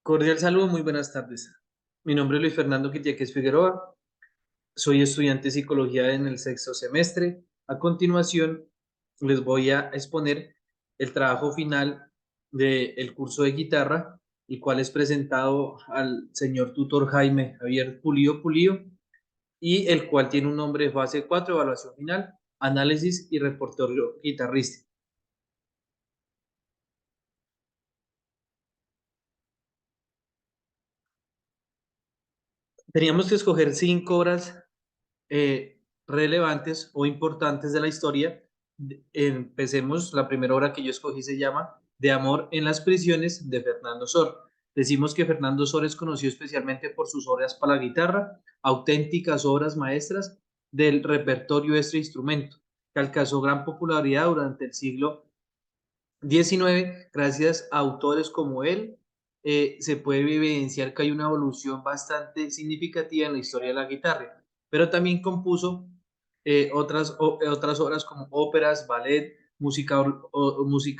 Cordial saludo, muy buenas tardes. Mi nombre es Luis Fernando Quitiaquez Figueroa, soy estudiante de psicología en el sexto semestre. A continuación, les voy a exponer el trabajo final del curso de guitarra, el cual es presentado al señor tutor Jaime Javier Pulido, y el cual tiene un nombre de fase 4, evaluación final, análisis y repertorio guitarrístico. Teníamos que escoger 5 obras relevantes o importantes de la historia. Empecemos, la primera obra que yo escogí se llama De amor en las prisiones de Fernando Sor. Decimos que Fernando Sor es conocido especialmente por sus obras para la guitarra, auténticas obras maestras del repertorio de este instrumento, que alcanzó gran popularidad durante el siglo XIX, gracias a autores como él. Se puede evidenciar que hay una evolución bastante significativa en la historia de la guitarra, pero también compuso otras obras como óperas, ballet, música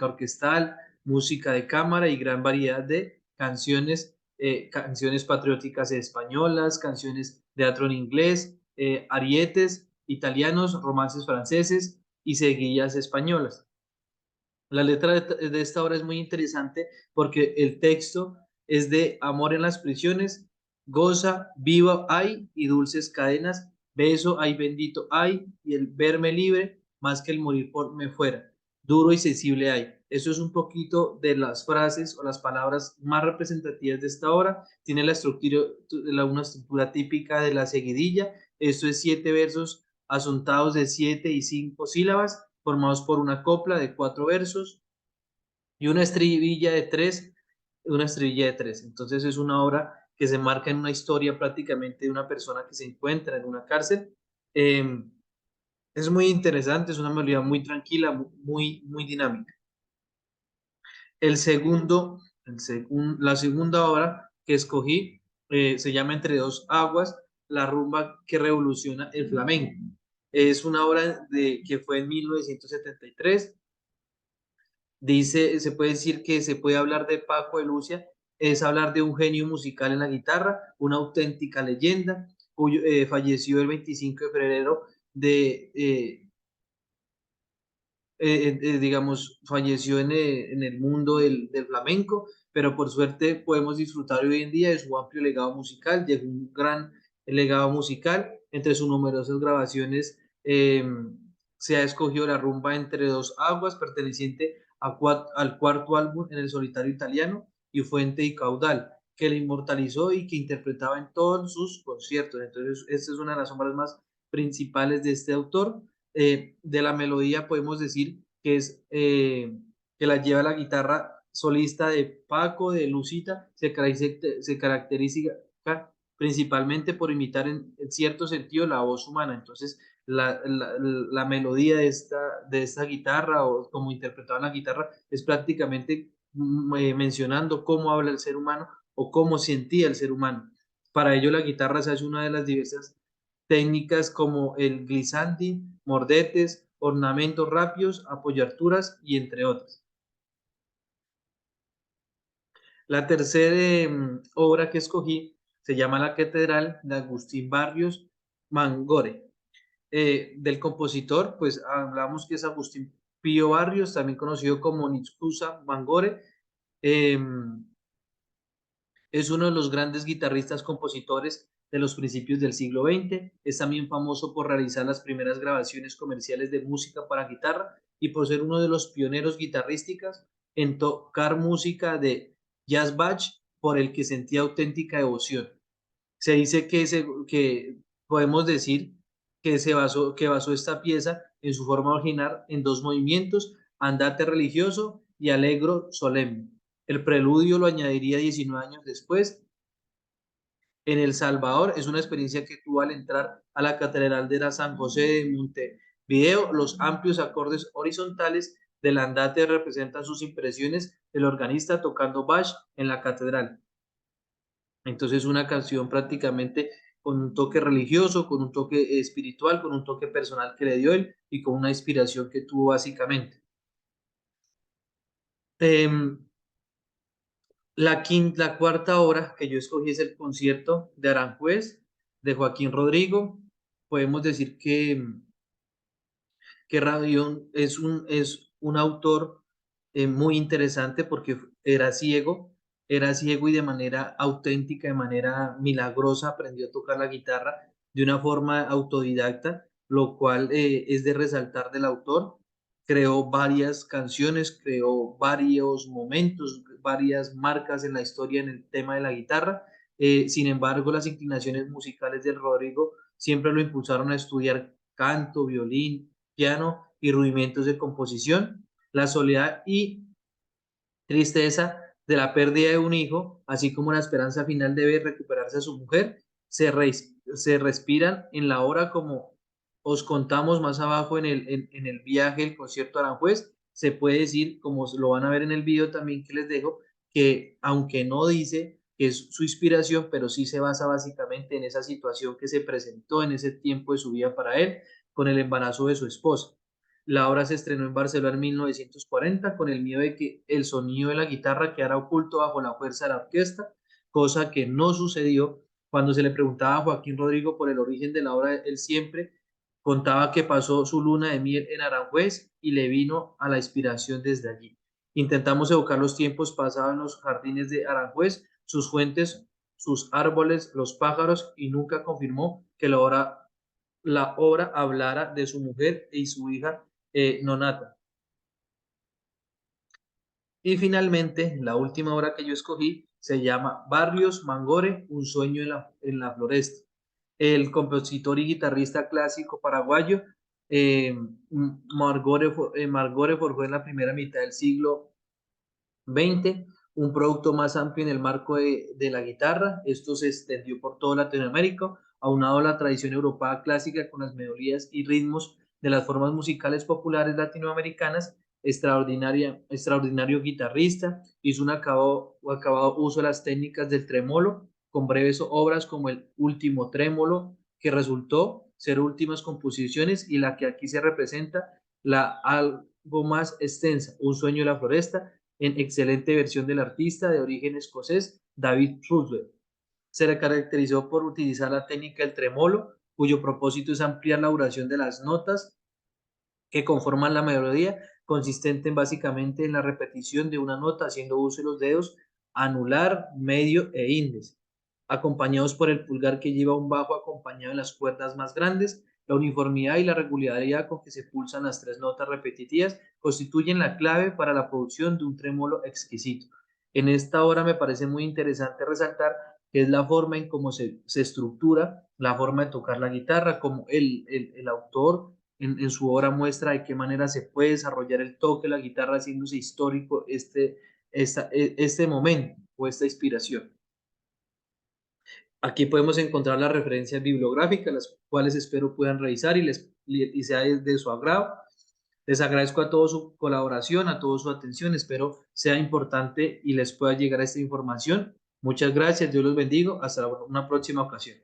orquestal, música de cámara y gran variedad de canciones, canciones patrióticas españolas, canciones de teatro en inglés, arietes italianos, romances franceses y seguillas españolas. La letra de esta obra es muy interesante porque el texto es de amor en las prisiones, goza, viva hay y dulces cadenas, beso ay bendito hay y el verme libre más que el morir por me fuera, duro y sensible hay. Eso es un poquito de las frases o las palabras más representativas de esta obra. Tiene una estructura típica de la seguidilla. Esto es 7 versos asuntados de 7 y 5 sílabas formados por una copla de 4 versos y una estribilla de tres. Entonces es una obra que se marca en una historia prácticamente de una persona que se encuentra en una cárcel. Eh, es muy interesante, es una melodía muy tranquila, muy dinámica. La segunda obra que escogí se llama Entre dos aguas, la rumba que revoluciona el flamenco. Es una obra que fue en 1973. Se puede decir que se puede hablar de Paco de Lucia, es hablar de un genio musical en la guitarra, una auténtica leyenda, falleció el 25 de febrero de, digamos, falleció en el mundo del flamenco, pero por suerte podemos disfrutar hoy en día de su amplio legado musical, de un gran legado musical. Entre sus numerosas grabaciones se ha escogido la rumba Entre dos aguas, perteneciente al cuarto álbum en el solitario italiano, y Fuente y Caudal, que le inmortalizó y que interpretaba en todos sus conciertos. Entonces, esta es una de las obras más principales de este autor. De la melodía podemos decir que la lleva la guitarra solista de Paco, de Lucita, se caracteriza principalmente por imitar en cierto sentido la voz humana. Entonces, la melodía de esta guitarra o como interpretaba la guitarra es prácticamente mencionando cómo habla el ser humano o cómo sentía el ser humano. Para ello, la guitarra se hace una de las diversas técnicas como el glissandi, mordetes, ornamentos rápidos, apoyarturas y entre otras. La tercera obra que escogí se llama La Catedral de Agustín Barrios Mangore. Del compositor, pues hablamos que es Agustín Pío Barrios, también conocido como Nitsusa Mangore. Eh, Es uno de los grandes guitarristas compositores de los principios del siglo XX. Es también famoso por realizar las primeras grabaciones comerciales de música para guitarra y por ser uno de los pioneros guitarrísticas en tocar música de jazz bach por el que sentía auténtica devoción. Se dice que podemos decir que basó esta pieza en su forma original en dos movimientos, andante religioso y allegro solemne. El preludio lo añadiría 19 años después. En El Salvador es una experiencia que tuvo al entrar a la Catedral de la San José de Montevideo. Los amplios acordes horizontales del andante representan sus impresiones del organista tocando Bach en la catedral. Entonces una canción prácticamente con un toque religioso, con un toque espiritual, con un toque personal que le dio él y con una inspiración que tuvo básicamente. Eh, La cuarta obra que yo escogí es el concierto de Aranjuez, de Joaquín Rodrigo. Podemos decir que Radión es un autor muy interesante porque era ciego y de manera auténtica, de manera milagrosa, aprendió a tocar la guitarra de una forma autodidacta, lo cual es de resaltar del autor. Creó varias canciones, creó varios momentos, varias marcas en la historia en el tema de la guitarra. Sin embargo, las inclinaciones musicales del Rodrigo siempre lo impulsaron a estudiar canto, violín, piano y rudimentos de composición. La soledad y tristeza de la pérdida de un hijo, así como la esperanza final de ver recuperarse a su mujer, se respiran en la obra como os contamos más abajo en el viaje, el concierto de Aranjuez. Se puede decir, como lo van a ver en el video también que les dejo, que aunque no dice que es su inspiración, pero sí se basa básicamente en esa situación que se presentó en ese tiempo de su vida para él, con el embarazo de su esposa. La obra se estrenó en Barcelona en 1940 con el miedo de que el sonido de la guitarra quedara oculto bajo la fuerza de la orquesta, cosa que no sucedió. Cuando se le preguntaba a Joaquín Rodrigo por el origen de la obra, él siempre contaba que pasó su luna de miel en Aranjuez y le vino a la inspiración desde allí. Intentamos evocar los tiempos pasados en los jardines de Aranjuez, sus fuentes, sus árboles, los pájaros, y nunca confirmó que la obra hablara de su mujer y su hija Nonata. Y finalmente, la última obra que yo escogí se llama Barrios Mangore, un sueño en la floresta. El compositor y guitarrista clásico paraguayo Margore forjó en la primera mitad del siglo 20, un producto más amplio en el marco de la guitarra. Esto se extendió por toda Latinoamérica, aunado a la tradición europea clásica con las melodías y ritmos de las formas musicales populares latinoamericanas. Extraordinario guitarrista, hizo un acabado uso de las técnicas del tremolo, con breves obras como el Último Trémolo, que resultó ser últimas composiciones, y la que aquí se representa, la algo más extensa, Un sueño de la floresta, en excelente versión del artista de origen escocés David Roosevelt. Se le caracterizó por utilizar la técnica del tremolo, cuyo propósito es ampliar la duración de las notas que conforman la melodía, consistente básicamente en la repetición de una nota haciendo uso de los dedos anular, medio e índice, acompañados por el pulgar que lleva un bajo acompañado en las cuerdas más grandes. La uniformidad y la regularidad con que se pulsan las tres notas repetitivas constituyen la clave para la producción de un trémolo exquisito. En esta obra me parece muy interesante resaltar que es la forma en cómo se estructura la forma de tocar la guitarra, como el autor en su obra muestra de qué manera se puede desarrollar el toque de la guitarra haciéndose histórico este momento o esta inspiración. Aquí podemos encontrar las referencias bibliográficas, las cuales espero puedan revisar y sea de su agrado. Les agradezco a todos su colaboración, a toda su atención. Espero sea importante y les pueda llegar esta información. Muchas gracias, Dios los bendiga. Hasta una próxima ocasión.